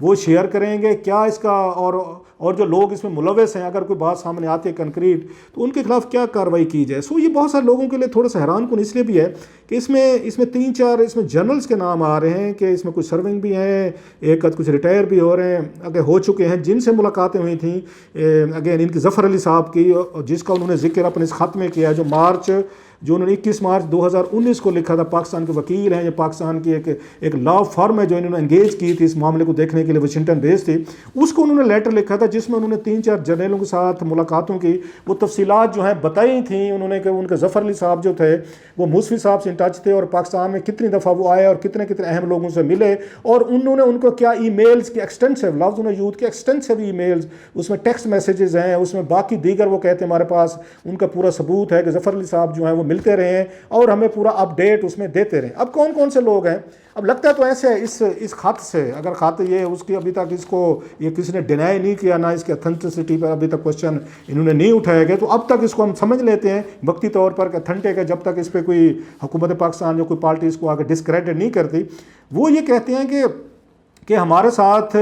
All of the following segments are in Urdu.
وہ شیئر کریں گے کیا اس کا، اور جو لوگ اس میں ملوث ہیں اگر کوئی بات سامنے آتی ہے کنکریٹ تو ان کے خلاف کیا کارروائی کی جائے. سو یہ بہت سارے لوگوں کے لیے تھوڑا سا حیران کن اس لیے بھی ہے کہ اس میں 3-4 اس میں جنرلز کے نام آ رہے ہیں کہ اس میں کچھ سرونگ بھی ہیں، ایک کچھ ریٹائر بھی ہو رہے ہیں، اگر ہو چکے ہیں، جن سے ملاقاتیں ہوئی تھیں اگین ان کی ظفر علی صاحب کی، جس کا انہوں نے ذکر اپنے اس خط میں کیا جو انہوں نے 21 مارچ 2019 کو لکھا تھا. پاکستان کے وکیل ہیں، یہ پاکستان کی ایک لا فرم ہے جو انہوں نے انگیج کی تھی اس معاملے کو دیکھنے کے لیے، واشنگٹن بیس تھی. اس کو انہوں نے لیٹر لکھا تھا جس میں انہوں نے 3-4 جرنیلوں کے ساتھ ملاقاتوں کی وہ تفصیلات جو ہیں بتائی تھیں انہوں نے، کہ ان کے ظفر علی صاحب جو تھے وہ موسوی صاحب سے ان ٹچ تھے اور پاکستان میں کتنی دفعہ وہ آئے اور کتنے اہم لوگوں سے ملے، اور انہوں نے ان کو کیا ای میلز کی ایکسٹینسو لفظ انہوں نے یوز کیا، ایکسٹینسو ای میلز، اس میں ٹیکسٹ میسیجز ہیں، اس میں باقی دیگر وہ کہتے ہیں ہمارے پاس ان کا پورا ثبوت ہے کہ ظفر علی صاحب جو ہیں وہ ملتے رہے ہیں اور ہمیں پورا اپ ڈیٹ اس میں دیتے رہیں. اب کون کون سے لوگ ہیں؟ اب لگتا ہے تو ایسے اس خط سے، اگر خط یہ اس کی ابھی تک اس کو یہ کسی نے ڈینائی نہیں کیا، نہ اس کی اتھینٹسٹی پر ابھی تک کوشچن انہوں نے نہیں اٹھائے گئے، تو اب تک اس کو ہم سمجھ لیتے ہیں وقتی طور پر کہ اتھینٹک ہے، جب تک اس پہ کوئی حکومت پاکستان جو کوئی پارٹی اس کو آگے ڈسکریڈٹ نہیں کرتی. وہ یہ کہتے ہیں کہ ہمارے ساتھ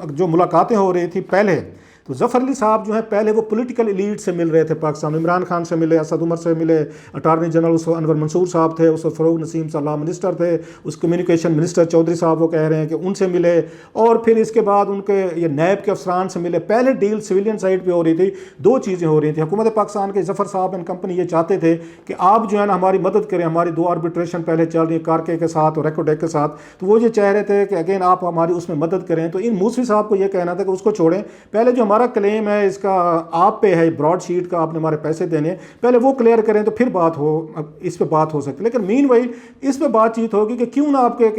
جو ملاقاتیں ہو رہی تھیں پہلے، تو ظفر علی صاحب جو ہیں پہلے وہ پولیٹیکل ایلیٹ سے مل رہے تھے پاکستان میں، عمران خان سے ملے، اسد عمر سے ملے، اٹارنی جنرل اس وقت انور منصور صاحب تھے، اس وقت فروغ نسیم صاحب لا منسٹر تھے، اس کمیونیکیشن منسٹر چودھری صاحب وہ کہہ رہے ہیں کہ ان سے ملے، اور پھر اس کے بعد ان کے یہ نیب کے افسران سے ملے. پہلے ڈیل سویلین سائٹ پہ ہو رہی تھی، 2 چیزیں ہو رہی تھیں. حکومت پاکستان کے ظفر صاحب اینڈ کمپنی یہ چاہتے تھے کہ آپ جو ہے نا ہماری مدد کریں، ہماری 2 آربیٹریشن پہلے چل رہی ہیں کارکے کے ساتھ اور ریکوڈیک کے ساتھ، تو وہ یہ چاہ رہے تھے کہ اگین آپ ہماری اس میں مدد کریں. تو ان موسوی صاحب کو یہ کہنا تھا کہ اس کو چھوڑیں، پہلے جو ہمارا کلیم ہے اس کا آپ پہ ہے، براڈ شیٹ کا آپ نے ہمارے پیسے دینے، پہلے وہ کلیئر کریں تو پھر اس پہ بات ہو سکتی. لیکن مین وہی اس پہ بات چیت ہوگی کہ کیوں نہ آپ کے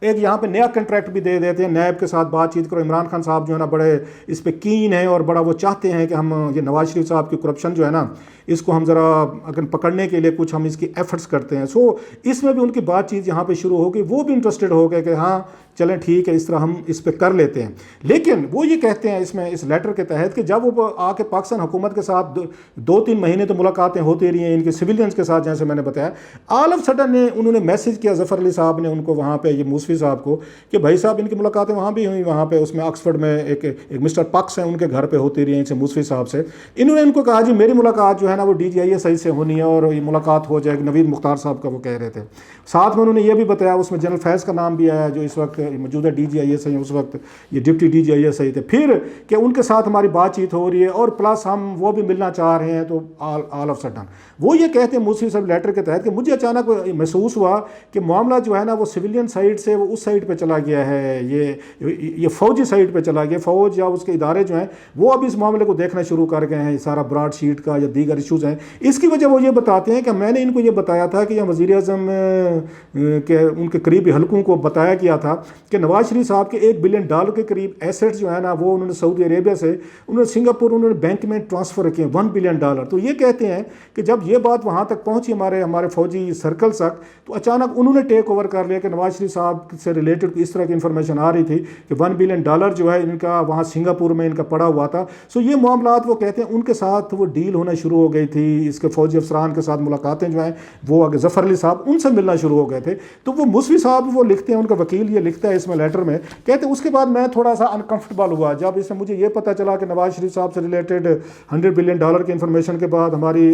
ایک یہاں پہ نیا کنٹریکٹ بھی دے دیتے ہیں، نیب کے ساتھ بات چیت کرو. عمران خان صاحب جو ہے نا بڑے اس پہ کین ہیں اور بڑا وہ چاہتے ہیں کہ ہم یہ نواز شریف صاحب کی کرپشن جو ہے نا اس کو ہم ذرا اگر پکڑنے کے لیے کچھ ہم اس کی ایفرٹس کرتے ہیں. سو اس میں بھی ان کی بات چیت یہاں پہ شروع ہوگی، وہ بھی انٹرسٹڈ ہو گئے کہ ہاں چلیں ٹھیک ہے، اس طرح ہم اس پہ کر لیتے ہیں. لیکن وہ یہ کہتے ہیں اس لیٹر کے تحت کہ جب وہ آ کے پاکستان حکومت کے ساتھ 2-3 مہینے تو ملاقاتیں ہوتی رہی ہیں ان کے سویلینز کے ساتھ، جیسے میں نے بتایا، آل آف سڈن انہوں نے میسج کیا ظفر علی صاحب نے ان کو وہاں پہ، یہ موسوی صاحب کو، کہ بھائی صاحب ان کی ملاقاتیں وہاں بھی ہوئیں، وہاں پہ اس میں آکسفورڈ میں ایک مسٹر پاکس ہیں ان کے گھر پہ ہوتی رہی ہیں سے موسوی صاحب سے. انہوں نے ان کو کہا جی میری ملاقات جو ہے نا وہ DGISI سے ہونی ہے اور یہ ملاقات ہو جائے گی، نوید مختار صاحب کا وہ کہہ رہے تھے. ساتھ میں انہوں نے یہ بھی بتایا، اس میں جنرل فیض کا نام بھی آیا جو اس وقت موجودہ DGISI ہیں، اس وقت یہ ڈپٹی DGISI تھے، پھر کہ ان کے ساتھ ہماری بات چیت ہو رہی ہے اور پلس ہم وہ بھی ملنا چاہ رہے ہیں. تو آل آف سڈن وہ یہ کہتے ہیں موسوی صاحب لیٹر کے تحت کہ مجھے اچانک محسوس ہوا کہ معاملہ جو ہے نا وہ سویلین سائڈ سے وہ اس سائڈ پہ چلا گیا ہے، یہ فوجی سائڈ پہ چلا گیا. فوج یا اس کے ادارے جو ہیں وہ اب اس معاملے کو دیکھنا شروع کر گئے ہیں، سارا براڈ شیٹ کا یا دیگر ایشوز ہیں. اس کی وجہ وہ یہ بتاتے ہیں کہ میں نے ان کو یہ بتایا تھا کہ وزیر اعظم کے ان کے قریبی حلقوں کو بتایا گیا تھا کہ نواز شریف صاحب کے $1 بلین کے قریب ایسیٹس جو ہے نا وہ انہوں نے سعودی عربیہ سے، انہوں نے سنگاپور انہوں نے بینک میں ٹرانسفر کیے $1 بلین. تو یہ کہتے ہیں کہ جب یہ بات وہاں تک پہنچی ہمارے فوجی سرکل تک، تو اچانک انہوں نے ٹیک اوور کر لیا کہ نواز شریف صاحب سے ریلیٹڈ اس طرح کی انفارمیشن آ رہی تھی کہ $1 بلین جو ہے ان کا وہاں سنگاپور میں ان کا پڑا ہوا تھا. سو یہ معاملات وہ کہتے ہیں ان کے ساتھ وہ ڈیل ہونا شروع ہو گئی تھی، اس کے فوجی افسران کے ساتھ ملاقاتیں جو ہیں وہ آگے ظفر علی صاحب ان سے ملنا شروع ہو گئے تھے. تو وہ موسوی صاحب وہ لکھتے ہیں، ان کا وکیل یہ لکھتا ہے اس میں لیٹر میں، کہتے ہیں اس کے بعد میں تھوڑا سا انکمفرٹیبل ہوا جب اس میں مجھے یہ پتہ چلا کہ نواز شریف صاحب سے ریلیٹڈ $100 بلین کی انفارمیشن کے بعد ہماری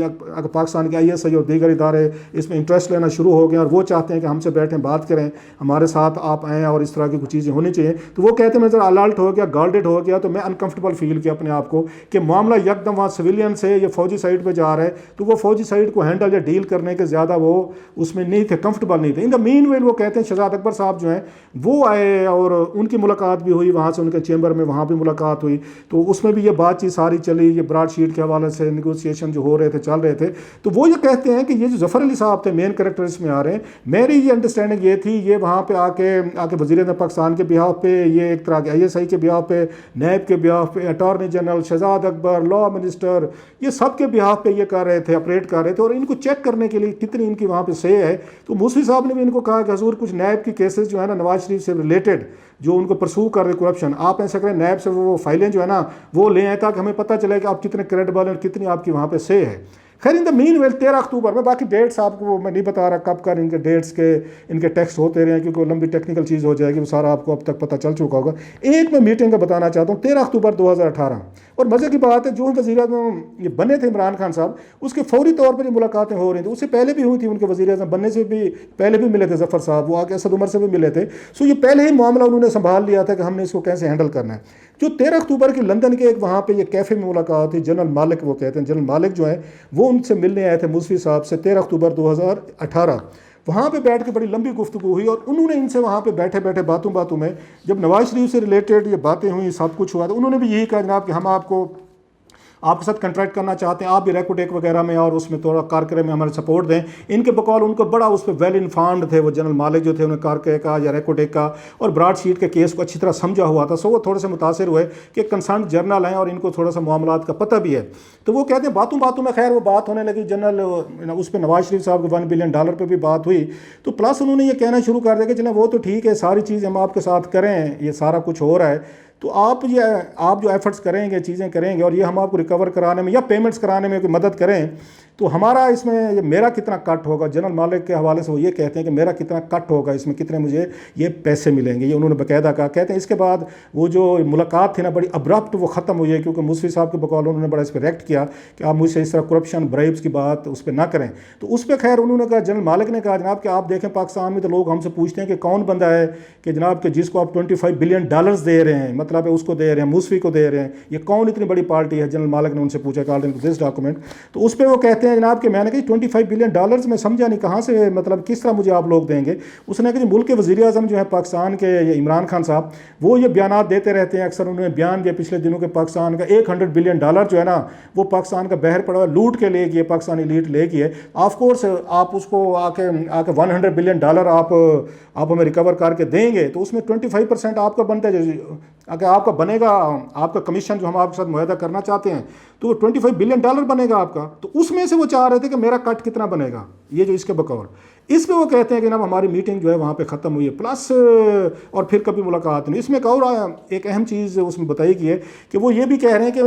پاکستان کے ISI اور دیگر ادارے اس میں انٹرسٹ لینا شروع ہو گئے اور وہ چاہتے ہیں کہ ہم سے بیٹھیں بات کریں، ہمارے ساتھ آپ آئیں اور اس طرح کی کچھ چیزیں ہونی چاہیے. تو وہ کہتے ہیں میں ذرا الرٹ ہو گیا، گارڈڈ ہو گیا، تو میں انکمفرٹیبل فیل کیا اپنے آپ کو کہ معاملہ یکدم وہاں سویلین سے یہ فوجی سائڈ پہ جا رہا ہے. تو وہ فوجی سائڈ کو ہینڈل یا ڈیل کرنے کے زیادہ وہ اس میں نہیں تھے، کمفرٹیبل نہیں تھے. ان دا مین ویل وہ کہتے ہیں شہزاد اکبر صاحب جو ہیں وہ آئے اور ان کی ملاقات بھی ہوئی وہاں سے، ان کے چیمبر میں وہاں بھی ملاقات ہوئی. تو اس میں بھی یہ بات چیت ساری چلی، یہ براڈ شیٹ کے حوالے سے نیگوسیشن جو ہو رہے تھے چل رہے تھے. تو وہ یہ کہتے ہیں کہ یہ جو ظفر علی صاحب تھے مین کریکٹر اس میں آ رہے ہیں، میری یہ انڈرسٹینڈنگ یہ تھی یہ وہاں پہ آ کے وزیر اعظم پاکستان کے بیہاف پہ، یہ ایک طرح کے ISI کے بیہاف پہ، نیب کے بیہاف پہ، اٹارنی جنرل، شہزاد اکبر، لا منسٹر، یہ سب کے بیہاف پہ یہ کر رہے تھے، آپریٹ کر رہے تھے اور ان کو چیک کرنے کے لیے کتنی ان کی وہاں پہ سے ہے. تو موسوی صاحب نے بھی ان کو کہا کہ حضور کچھ نیب کی کیسز جو ہے نا نواز شریف سے ریلیٹڈ جو ان کو پرسو کر رہے کرپشن، آپ ایسا کریں نیب سے وہ فائلیں جو ہے نا وہ لے آئیں تاکہ ہمیں پتہ چلے کہ آپ کتنے کریڈیبل ہیں اور کتنی آپ کی وہاں پہ سے ہے. خیر ان دا مین ویل 13 اکتوبر میں، باقی ڈیٹس آپ کو میں نہیں بتا رہا کب کر ان کے ڈیٹس کے ان کے ٹیکسٹ ہوتے رہے ہیں کیونکہ وہ لمبی ٹیکنیکل چیز ہو جائے گی، وہ سارا آپ کو اب تک پتہ چل چکا ہوگا۔ ایک میں میٹنگ کا بتانا چاہتا ہوں 13 اکتوبر 2018، اور مزے کی بات ہے جو وزیر اعظم یہ بنے تھے عمران خان صاحب، اس کے فوری طور پر یہ ملاقاتیں ہو رہی تھیں، اس سے پہلے بھی ہوئی تھی، ان کے وزیر اعظم بننے سے بھی پہلے بھی ملے تھے ظفر صاحب، وہ آ کے اسد عمر سے بھی ملے تھے، سو یہ پہلے ہی معاملہ انہوں نے سنبھال لیا تھا کہ ہم نے اس کو کیسے ہینڈل کرنا ہے۔ جو 13 اکتوبر کی لندن کے ایک وہاں پہ یہ کیفے میں ملاقات تھی، جنرل مالک وہ کہتے ہیں، جنرل مالک جو ہیں وہ ان سے ملنے آئے تھے موسوی صاحب سے 13 اکتوبر 2018۔ وہاں پہ بیٹھ کے بڑی لمبی گفتگو ہوئی، اور انہوں نے ان سے وہاں پہ بیٹھے بیٹھے باتوں میں جب نواز شریف سے ریلیٹڈ یہ باتیں ہوئیں، سب کچھ ہوا، تو انہوں نے بھی یہی کہا جناب کہ ہم آپ کے ساتھ کنٹریکٹ کرنا چاہتے ہیں، آپ بھی ریکوٹیک وغیرہ میں اور اس میں تھوڑا کارکرے میں ہمارے سپورٹ دیں۔ ان کے بقول ان کو بڑا اس پہ ویل انفارمڈ تھے وہ جنرل مالک جو تھے، انہیں کارکرے کا یا ریکوٹیک کا اور براڈ شیٹ کے کیس کو اچھی طرح سمجھا ہوا تھا، سو وہ تھوڑے سے متاثر ہوئے کہ کنسرن جرنل ہیں اور ان کو تھوڑا سا معاملات کا پتہ بھی ہے۔ تو وہ کہتے ہیں باتوں میں خیر وہ بات ہونے لگی، جنرل اس پہ نواز شریف صاحب کے $1 بلین پہ بھی بات ہوئی، تو پلس انہوں نے یہ کہنا شروع کر دیا کہ چلیں وہ تو ٹھیک ہے، ساری چیز ہم آپ کے ساتھ کریں، یہ سارا کچھ ہو رہا ہے، تو آپ جو ایفرٹس کریں گے، چیزیں کریں گے، اور یہ ہم آپ کو ریکور کرانے میں یا پیمنٹس کرانے میں کوئی مدد کریں، تو ہمارا اس میں میرا کتنا کٹ ہوگا۔ جنرل مالک کے حوالے سے وہ یہ کہتے ہیں کہ میرا کتنا کٹ ہوگا اس میں، کتنے مجھے یہ پیسے ملیں گے، یہ انہوں نے باقاعدہ کہا۔ کہتے ہیں اس کے بعد وہ جو ملاقات تھی نا بڑی ابرپٹ وہ ختم ہوئی ہے، کیونکہ موسوی صاحب کے بقول انہوں نے بڑا اس پہ ریکٹ کیا کہ آپ مجھ سے اس طرح کرپشن برائبس کی بات اس پہ نہ کریں۔ تو اس پہ خیر انہوں نے کہا، جنرل مالک نے کہا جناب کہ آپ دیکھیں پاکستان میں تو لوگ ہم سے پوچھتے ہیں کہ کون بندہ ہے کہ جناب کہ جس کو آپ $25 بلین دے رہے ہیں، مطلب ہے اس کو دے رہے ہیں، موسوی کو دے رہے ہیں، یہ کون اتنی بڑی پارٹی ہے؟ جنرل مالک نے ان سے پوچھا دس ڈاکومنٹ، تو اس پہ وہ کہتے ہیں جناب کہ میں نے کہا $25 بلین میں سمجھا نہیں کہاں سے، مطلب کس طرح مجھے آپ لوگ دیں گے؟ اس نے کہا کہ ملک کے وزیر اعظم جو ہے پاکستان کے یہ عمران خان صاحب، وہ یہ بیانات دیتے رہتے ہیں، اکثر انہوں نے بیان دیا پچھلے دنوں کہ پاکستان کا $100 بلین جو ہے نا وہ پاکستان کا بہر پڑا ہوا لوٹ کے لے گئی ہے، پاکستانی لیٹ لے گئی ہے۔ آف کورس آپ اس کو آ کے $100 بلین آپ ہمیں ریکور کر کے دیں گے، تو اس میں 25% آپ کا بنتا ہے، اگر آپ کا بنے گا، آپ کا کمیشن جو ہم آپ کے ساتھ معاہدہ کرنا چاہتے ہیں تو وہ $25 بلین بنے گا آپ کا، تو اس میں سے وہ چاہ رہے تھے کہ میرا کٹ کتنا بنے گا، یہ جو اس کے بقول اس پہ وہ کہتے ہیں کہ جناب ہماری میٹنگ جو ہے وہاں پہ ختم ہوئی ہے، پلس اور پھر کبھی ملاقات نہیں۔ اس میں ایک اہم چیز اس میں بتائی گئی ہے کہ وہ یہ بھی کہہ رہے ہیں کہ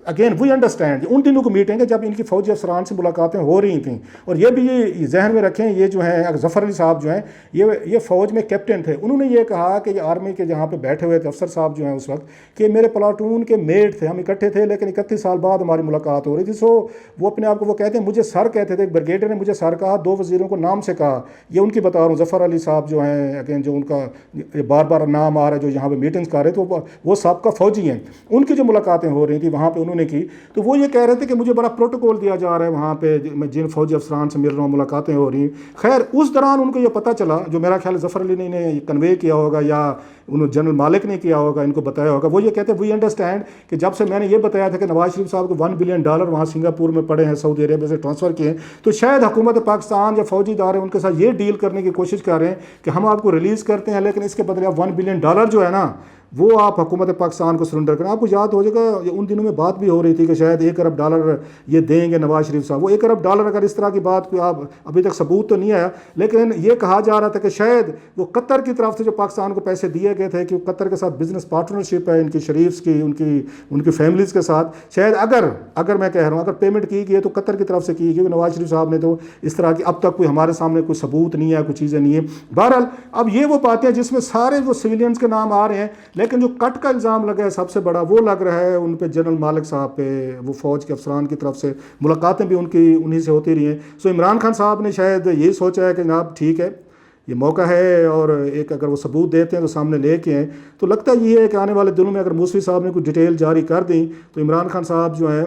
اگین وی انڈرسٹینڈ ان دنوں کو میٹنگ ہے جب ان کی فوجی افسران سے ملاقاتیں ہو رہی تھیں، اور یہ بھی یہ ذہن میں رکھیں، یہ جو ہیں ظفر علی صاحب جو ہیں یہ فوج میں کیپٹن تھے، انہوں نے یہ کہا کہ یہ آرمی کے جہاں پہ بیٹھے ہوئے تھے افسر صاحب جو ہیں اس وقت کہ میرے پلاٹون کے میٹ تھے، ہم اکٹھے تھے، لیکن 31 سال بعد ہماری ملاقات ہو رہی تھی، سو وہ اپنے آپ کو وہ کہتے ہیں مجھے سر کہتے تھے، ایک بریگیڈیئر نے مجھے سر کہا، 2 وزیروں کو نام سے کہا، یہ ان کی بتا رہا ہوں، ظفر علی صاحب جو ہیں اگین جو ان کا بار بار نام آ رہا ہے جو یہاں پہ میٹنگز کر رہے تھے وہ سابقہ فوجی ہیں، ان کی جو ملاقاتیں ہو رہی تھیں وہاں پہ انہوں نے کی، تو وہ یہ کہہ رہے تھے کہ مجھے بڑا پروٹوکول دیا جا رہا ہے وہاں پہ، میں جن فوجی افسران سے مل رہا ہوں ملاقاتیں ہو رہی ہیں۔ خیر اس دوران ان کو یہ پتہ چلا، جو میرا خیال ظفر علی نے انہیں کنوے کیا ہوگا یا انہوں جنرل مالک نے کیا ہوگا، ان کو بتایا ہوگا، وہ یہ کہتے ہیں وی انڈرسٹینڈ کہ جب سے میں نے یہ بتایا تھا کہ نواز شریف صاحب کو $1 بلین وہاں سنگاپور میں پڑے ہیں، سعودی عربیہ سے ٹرانسفر کیے ہیں، تو شاید حکومت پاکستان یا فوجی ادارے ان کے ساتھ یہ ڈیل کرنے کی کوشش کر رہے ہیں کہ ہم آپ کو ریلیز کرتے ہیں، لیکن اس کے بدلے آپ $1 بلین جو ہے نا وہ آپ حکومت پاکستان کو سرنڈر کریں۔ آپ کو یاد ہو جائے گا یہ ان دنوں میں بات بھی ہو رہی تھی کہ شاید $1 ارب یہ دیں گے نواز شریف صاحب، وہ $1 ارب اگر اس طرح کی بات کوئی آپ ابھی تک ثبوت تو نہیں آیا، لیکن یہ کہا جا رہا تھا کہ شاید وہ قطر کی طرف سے جو پاکستان کو پیسے دیے گئے تھے، کہ قطر کے ساتھ بزنس پارٹنرشپ ہے ان کی شریفز کی، ان کی فیملیز کے ساتھ، شاید اگر میں کہہ رہا ہوں اگر پیمنٹ کی گئی ہے تو قطر کی طرف سے کی گئی، نواز شریف صاحب نے تو اس طرح کی اب تک کوئی ہمارے سامنے کوئی ثبوت نہیں ہے، کوئی چیزیں نہیں ہیں۔ بہرحال اب یہ وہ باتیں جس میں سارے وہ سویلینز کے نام آ رہے ہیں، لیکن جو کٹ کا الزام لگا ہے سب سے بڑا وہ لگ رہا ہے ان پہ جنرل مالک صاحب پہ، وہ فوج کے افسران کی طرف سے ملاقاتیں بھی انہی سے ہوتی رہی ہیں۔ سو عمران خان صاحب نے شاید یہ سوچا ہے کہ جناب ٹھیک ہے یہ موقع ہے، اور ایک اگر وہ ثبوت دیتے ہیں تو سامنے لے کے ہیں، تو لگتا یہ ہے کہ آنے والے دنوں میں اگر موسوی صاحب نے کوئی ڈیٹیل جاری کر دیں تو عمران خان صاحب جو ہیں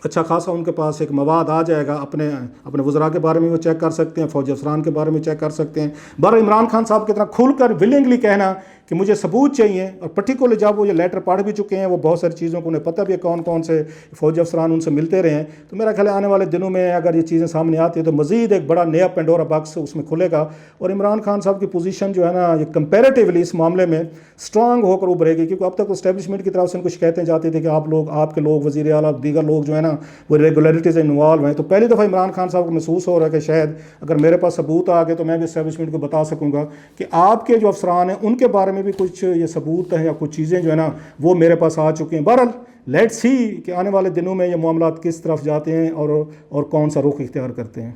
اچھا خاصا ان کے پاس ایک مواد آ جائے گا، اپنے وزراء کے بارے میں وہ چیک کر سکتے ہیں، فوجی افسران کے بارے میں چیک کر سکتے ہیں۔ بہرحال عمران خان صاحب کی طرح کھل کر ولنگلی کہنا کہ مجھے ثبوت چاہیے، اور پرٹیکولر جب وہ یہ لیٹر پڑھ بھی چکے ہیں، وہ بہت ساری چیزوں کو انہیں پتہ بھی ہے کون کون سے فوجی افسران ان سے ملتے رہے ہیں، تو میرا خیال ہے آنے والے دنوں میں اگر یہ چیزیں سامنے آتی ہیں تو مزید ایک بڑا نیا پینڈورا باکس اس میں کھلے گا، اور عمران خان صاحب کی پوزیشن جو ہے نا یہ کمپیریٹیولی اس معاملے میں اسٹرانگ ہو کر ابھرے گی، کیونکہ اب تک اسٹیبلشمنٹ کی طرف سے ان کو شکایتیں جاتی تھیں کہ آپ کے لوگ وزیر اعلیٰ دیگر لوگ جو ہے نا وہ ریگولیرٹیز انوالو ہیں، تو پہلی دفعہ عمران خان صاحب کو محسوس ہو رہا ہے کہ شاید اگر میرے پاس ثبوت آ گئے تو میں بھی اسٹیبلشمنٹ کو بتا سکوں گا کہ آپ کے جو افسران ہیں ان کے بارے میں میں بھی کچھ یہ ثبوت ہیں یا کچھ چیزیں جو ہے نا وہ میرے پاس آ چکی ہیں. بہرحال لیٹس سی کہ آنے والے دنوں میں یہ معاملات کس طرف جاتے ہیں اور کون سا رخ اختیار کرتے ہیں.